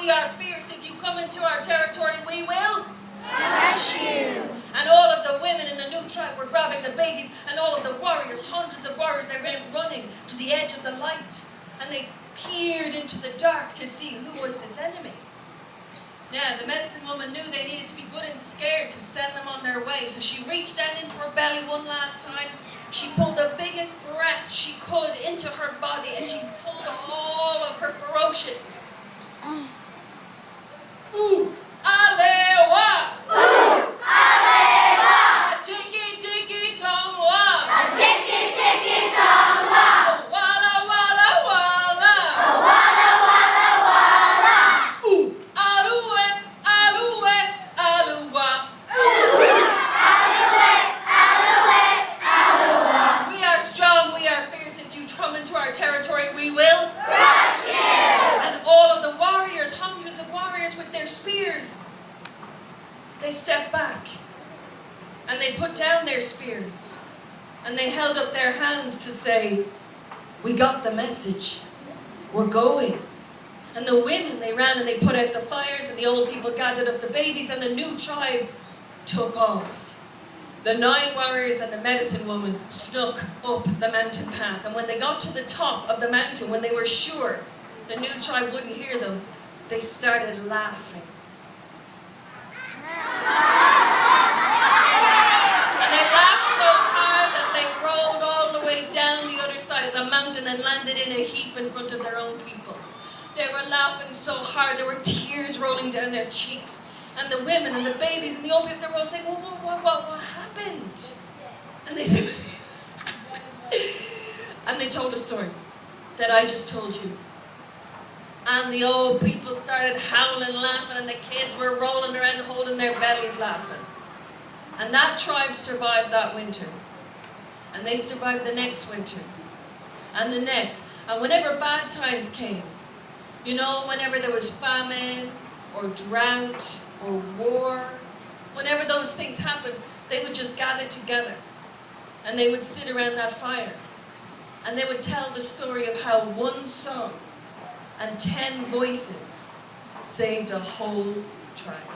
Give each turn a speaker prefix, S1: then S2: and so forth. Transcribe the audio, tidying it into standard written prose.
S1: we are fierce. If you come into our territory, we will
S2: Crush you.
S1: And all of the women in the new tribe were grabbing the babies, and all of the warriors, hundreds of warriors, they ran running to the edge of the light. And they peered into the dark to see who was this enemy. Now, the medicine woman knew they needed to be good and scared to send them on their way. So she reached down into her belly one last time. She pulled the biggest breath she could into her body, and she pulled all of her ferociousness. Ooh, alewa!
S2: Ooh, alewa!
S1: A tiki tiki tongwa!
S2: A tiki tiki tongwa!
S1: A walla walla walla!
S2: A walla walla walla!
S1: Ooh, aluwe, aluwe, aluwa!
S2: Ooh, aluwe, aluwe, aluwa!
S1: We are strong, we are fierce. If you come into our territory, we will
S2: Crush you!
S1: And all of the warriors, hundreds of warriors with their spears, they stepped back and they put down their spears and they held up their hands to say, we got the message, we're going. And the women, they ran and they put out the fires, and the old people gathered up the babies, and the new tribe took off. The 9 warriors and the medicine woman snuck up the mountain path, and when they got to the top of the mountain, when they were sure the new tribe wouldn't hear them, they started laughing. And they laughed so hard that they rolled all the way down the other side of the mountain and landed in a heap in front of their own people. They were laughing so hard, there were tears rolling down their cheeks. And the women and the babies and the old people, they were all saying, what happened? And they said, and they told a story that I just told you. And the old people started howling, laughing, and the kids were rolling around holding their bellies laughing. And that tribe survived that winter. And they survived the next winter. And the next. And whenever bad times came, you know, whenever there was famine, or drought, or war, whenever those things happened, they would just gather together. And they would sit around that fire. And they would tell the story of how one song and 10 voices saved a whole tribe.